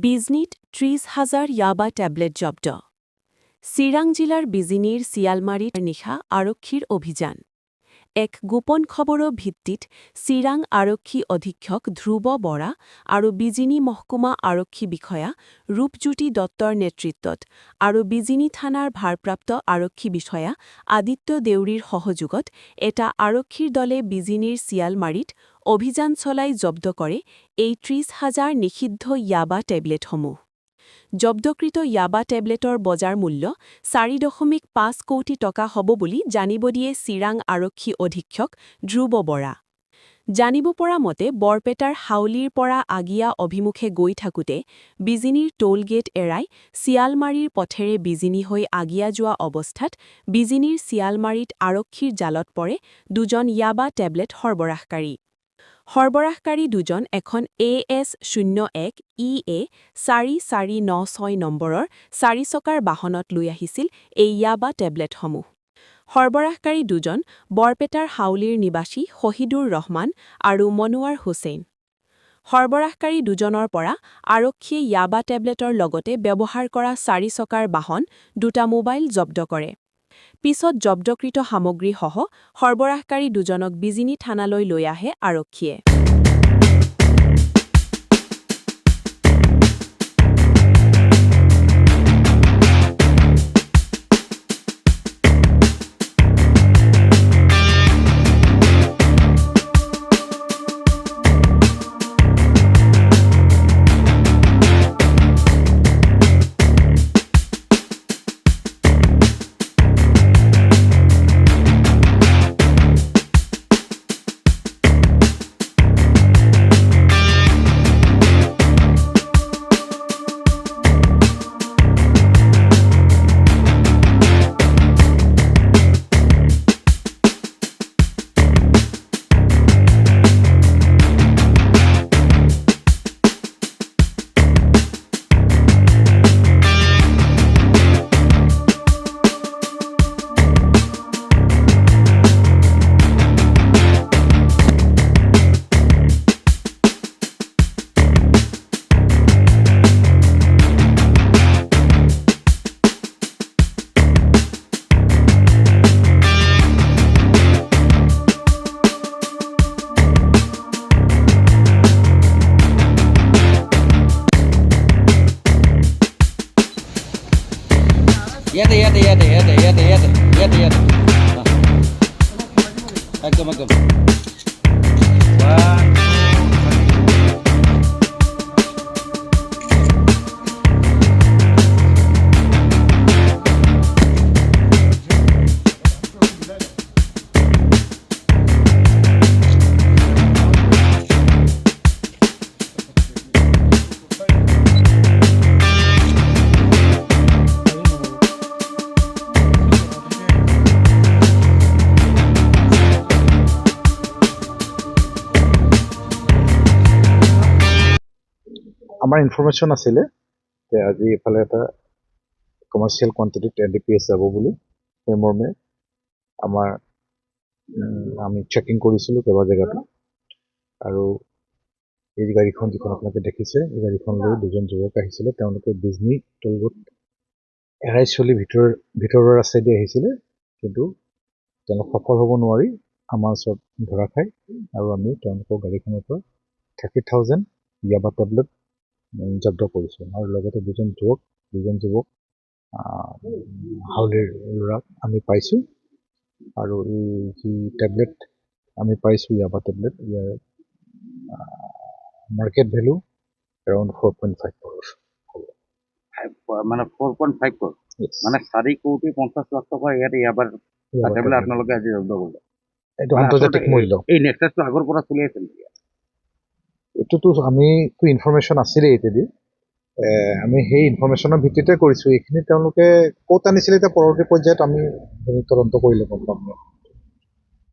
বিজনীত ৩০,০০০ ইয়াবা ট্যাবলেট জব্দ চিৰাং জিলাৰ বিজিনীৰ চিয়ালমাৰীত নিশা আৰক্ষীৰ অভিযান এক গোপন খবৰৰ ভিত্তিত চিৰাং আৰক্ষী অধীক্ষক ধ্ৰুৱ বৰা আৰু বিজিনী মহকুমা আৰক্ষী বিষয়া ৰূপজ্যোতি দত্তৰ নেতৃত্বত আৰু বিজিনী থানাৰ ভাৰপ্ৰাপ্ত আৰক্ষী বিষয়া আদিত্য দেউৰীৰ সহযোগত এটা আৰক্ষীৰ দলে বিজিনীৰ চিয়ালমাৰীত অভিযান চলাই জব্দ কৰে এই ৩০,০০০ নিষিদ্ধ ইয়াবা টেবলেটসমূহ। জব্দকৃত ইয়াবা টেবলেটৰ বজাৰ মূল্য ৪.৫ কোটি টকা হ'ব বুলি জানিব দিয়ে চিৰাং আৰক্ষী অধীক্ষক ধ্ৰুৱ বৰা। জানিব পৰা মতে বৰপেটাৰ হাউলীৰ পৰা আগিয়া অভিমুখে গৈ থাকোঁতে বিজিনীৰ টোল গেট এৰাই চিয়ালমাৰীৰ পথেৰে বিজিনী হৈ আগিয়া যোৱা অৱস্থাত বিজিনীৰ চিয়ালমাৰীত আৰক্ষীৰ জালত পৰে দুজন ইয়াবা টেবলেট সৰবৰাহকাৰী। সৰবৰাহকাৰী দুজন এখন AS01 EA 4496 নম্বৰৰ 4 চকাৰ বাহনত লৈ আহিছিল এই ইয়াবা টেবলেটসমূহ। সৰবৰাহকাৰী দুজন বৰপেটাৰ হাউলীৰ নিবাসী শহীদুৰ ৰহমান আৰু মনোৱাৰ হুছেইন। সৰবৰাহকাৰী দুজনৰ পৰা আৰক্ষীয়ে ইয়াবা টেবলেটৰ লগতে ব্যৱহাৰ কৰা 4 চকাৰ বাহন দুটা মোবাইল জব্দ কৰে। পিছত জব্দকৃত সামগ্ৰীসহ সৰবৰাহকাৰী দুজনক বিজিনী থানালৈ লৈ আহে আৰক্ষীয়ে। Yate. Agam. আমাৰ ইনফৰমেশ্যন আছিলে যে আজি এফালে এটা কমাৰ্চিয়েল কোৱান্টিটিত NDPS যাব বুলি সেই মৰ্মে আমি চেকিং কৰিছিলোঁ কেইবা জেগাতো আৰু এই গাড়ীখন যিখন আপোনালোকে দেখিছে এই গাড়ীখন লৈ দুজন যুৱক আহিছিলে তেওঁলোকে বিজনী টোলগেট এৰাই চলি ভিতৰৰ ৰাস্তাইদি আহিছিলে কিন্তু তেওঁলোক সফল হ'ব নোৱাৰি আমাৰ ওচৰত ধৰা খায় আৰু আমি তেওঁলোকৰ গাড়ীখনৰ পৰা 30,000 ইয়াবা টেবলেট জব্দ কৰিছোঁ আৰু লগতে দুজন যুৱক হাউলীৰ ল'ৰাক আমি পাইছোঁ আৰু এই যি টেবলেট আমি পাইছোঁ ইয়াবা টেবলেট ইয়াৰ মাৰ্কেট ভেলু এৰাউণ্ড 4.5 crore মানে 4.5 crore মানে 4,50,00,000 টকা ইয়াতে ইয়াবাৰ টেবলেট আপোনালোকে আজি জব্দ কৰিলে। এইটো আন্তৰ্জাতিক মূল্য। এই নেক্সাছটো আগৰ পৰা চলি আছিল নেকি? এইটোতো আমিতো ইনফৰমেশ্যন আছিলে ইত্যাদি আমি সেই ইনফৰমেশ্যনৰ ভিত্তিতে কৰিছোঁ। এইখিনি তেওঁলোকে ক'ত আনিছিলে এতিয়া পৰৱৰ্তী পৰ্যায়ত আমি তদন্ত কৰিলে গম পাম।